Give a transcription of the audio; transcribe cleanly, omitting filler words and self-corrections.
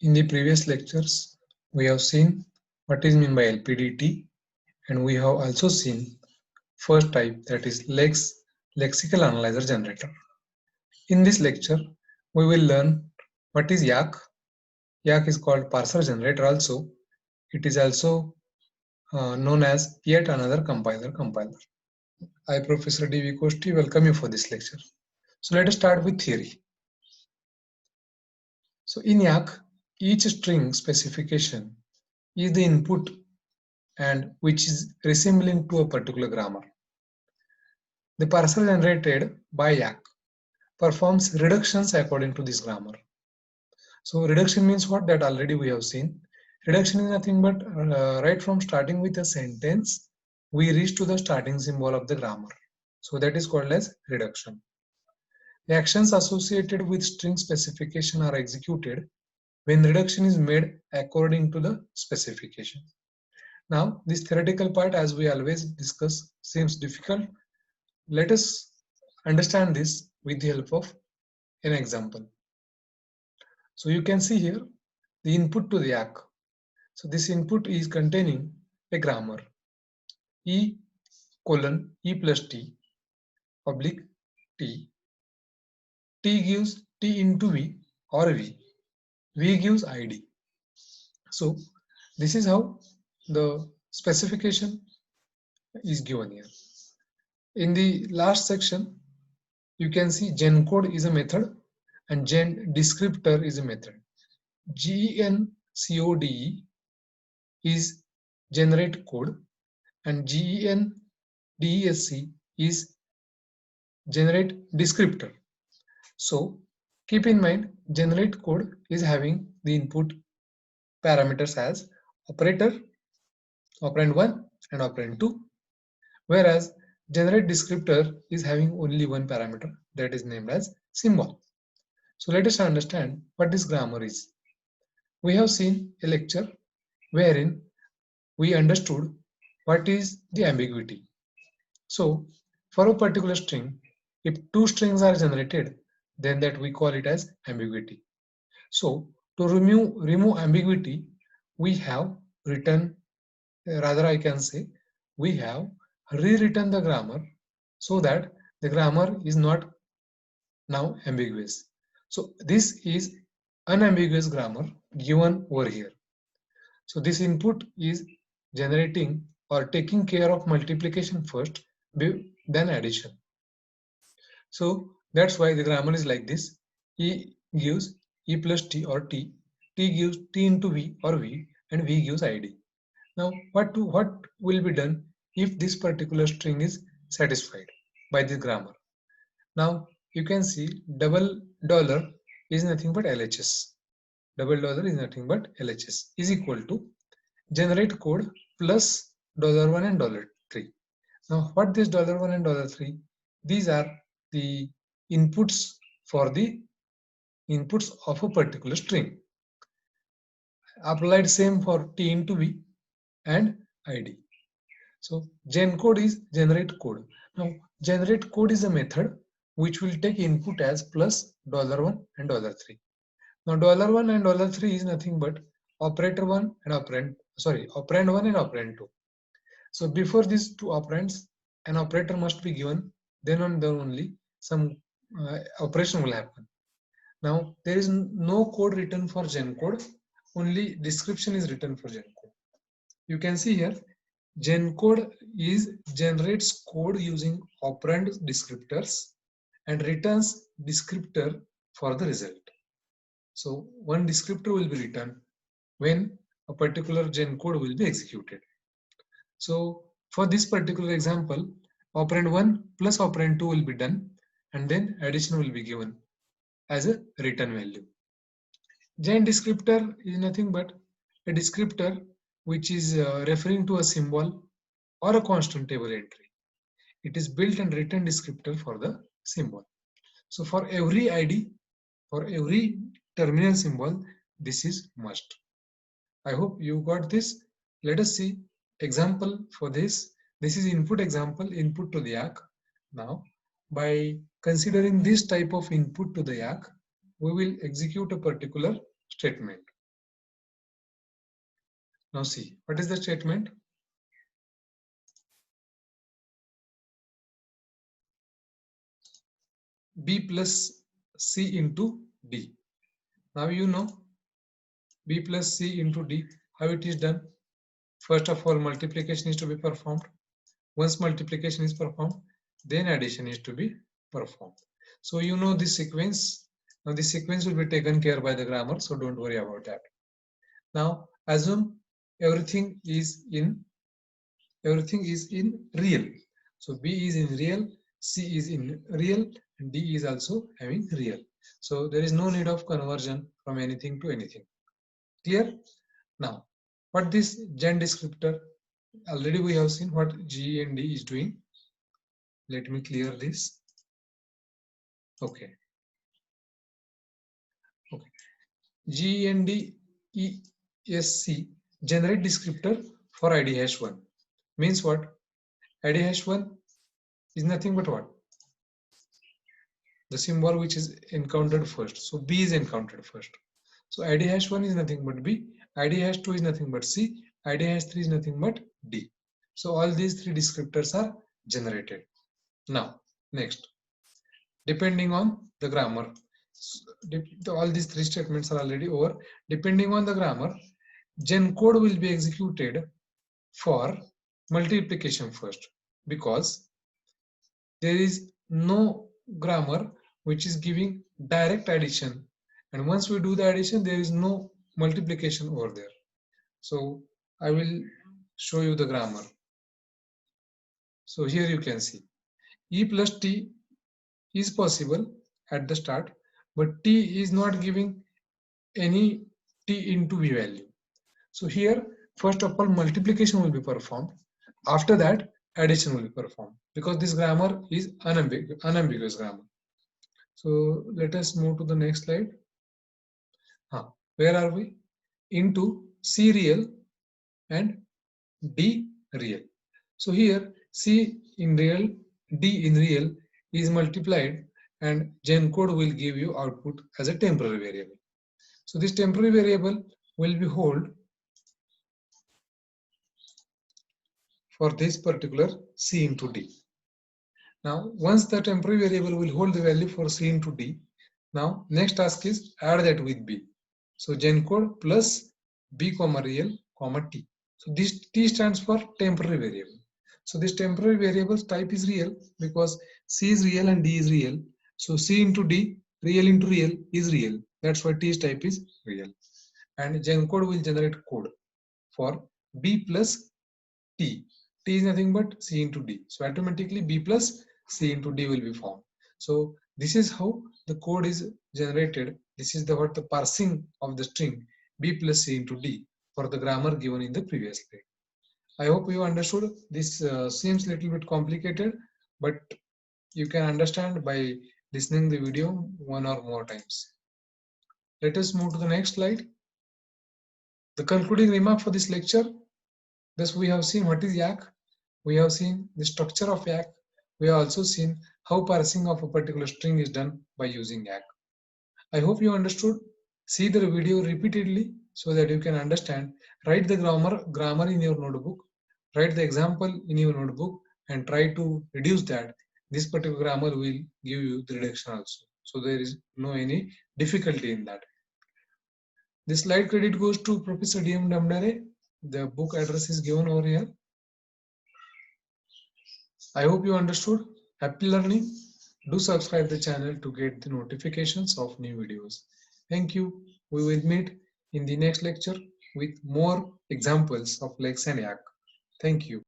In the previous lectures, we have seen what is meant by LPDT, and we have also seen first type, that is lexical analyzer generator. In this lecture, we will learn what is YACC. YACC is called parser generator also. It is also known as yet another compiler. I, Professor D.V. Kosti, welcome you for this lecture. So let us start with theory. So in YACC, each string specification is the input and which is resembling to a particular grammar. The parser generated by YACC performs reductions according to this grammar. So reduction means what? That already we have seen. Reduction is nothing but right from starting with a sentence, we reach to the starting symbol of the grammar. So that is called as reduction. The actions associated with string specification are executed when reduction is made according to the specification. Now, this theoretical part, as we always discuss, seems difficult. Let us understand this with the help of an example. So you can see here the input to the YACC. So this input is containing a grammar E colon E plus T oblique T. T gives T into V or V. V gives ID. So this is how the specification is given here. In the last section, you can see gen code is a method and gen descriptor is a method. GENCODE is generate code and GENDESC is generate descriptor. So keep in mind, generate code is having the input parameters as operator, operand 1 and operand 2, whereas generate descriptor is having only one parameter, that is named as symbol. So let us understand what this grammar is. We have seen a lecture wherein we understood what is the ambiguity. So for a particular string, if two strings are generated, then that we call it as ambiguity. So to remove ambiguity, we have written, rather I can say, we have rewritten the grammar so that the grammar is not now ambiguous. So this is unambiguous grammar given over here. So this input is generating or taking care of multiplication first, then addition. So that's why the grammar is like this. E gives E plus T or T. T gives T into V or V, and V gives ID. Now what will be done if this particular string is satisfied by this grammar? Now you can see double dollar is nothing but LHS. Double dollar is nothing but LHS is equal to generate code plus $1 and $3. Now what this $1 and $3? These are the inputs for the inputs of a particular string. Applied same for T into V and ID. So gen code is generate code. Now generate code is a method which will take input as plus $1 and $3. Now $1 and $3 is nothing but operator 1 and operand 1 and operand 2. So before these two operands, an operator must be given, then only some operation will happen. Now there is no code written for gen code, only description is written for gen code. You can see here gen code is generates code using operand descriptors and returns descriptor for the result. So one descriptor will be written when a particular gen code will be executed. So for this particular example, operand 1 plus operand 2 will be done and then addition will be given as a return value. Gen descriptor is nothing but a descriptor which is referring to a symbol or a constant table entry. It is built and written descriptor for the symbol. So for every ID, for every terminal symbol, this is must. I hope you got this. Let us see example for this. This is input example, input to the YACC. Now, by considering this type of input to the YACC, we will execute a particular statement. Now see, what is the statement? B plus C into D. Now you know B plus C into D, how it is done. First of all, multiplication is to be performed. Once multiplication is performed, then addition is to be performed. So you know this sequence. Now this sequence will be taken care by the grammar, so don't worry about that. Now assume everything is in real. So B is in real, C is in real, and D is also having real. So there is no need of conversion from anything to anything. Clear? Now, what this gen descriptor, already we have seen what G and D is doing. Let me clear this. Okay. Okay. G and D ESC generate descriptor for ID hash 1. Means what? ID hash 1 is nothing but what? The symbol which is encountered first. So B is encountered first. So ID hash 1 is nothing but B, ID hash 2 is nothing but C, ID hash 3 is nothing but D. So all these three descriptors are generated. Now, next, depending on the grammar, all these three statements are already over. Depending on the grammar, gen code will be executed for multiplication first, because there is no grammar which is giving direct addition, and once we do the addition there is no multiplication over there. So I will show you the grammar. So here you can see E plus T is possible at the start, but T is not giving any T into V value. So here first of all multiplication will be performed, after that addition will be performed, because this grammar is unambiguous grammar. So let us move to the next slide. Where are we? Into C real and D real. So here C in real, D in real is multiplied, and gen code will give you output as a temporary variable. So this temporary variable will be hold for this particular C into D. Now once the temporary variable will hold the value for C into D, now next task is add that with B. So gen code plus B comma real comma T. So this T stands for temporary variable. So this temporary variable's type is real because C is real and D is real. So C into D, real into real is real. That's why T's type is real. And gen code will generate code for B plus T. T is nothing but C into D. So automatically B plus C into D will be formed. So this is how the code is generated. This is what the parsing of the string B plus C into D for the grammar given in the previous slide. I hope you understood. This seems a little bit complicated, but you can understand by listening the video one or more times. Let us move to the next slide. The concluding remark for this lecture. Thus we have seen what is YACC. We have seen the structure of YACC. We have also seen how parsing of a particular string is done by using YACC. I hope you understood. See the video repeatedly so that you can understand. Write the grammar in your notebook. Write the example in your notebook and try to reduce that. This particular grammar will give you the reduction also. So there is no any difficulty in that. The slide credit goes to Professor D.M. Damdare. The book address is given over here. I hope you understood. Happy learning. Do subscribe the channel to get the notifications of new videos. Thank you. We will meet in the next lecture with more examples of lex and YACC. Thank you.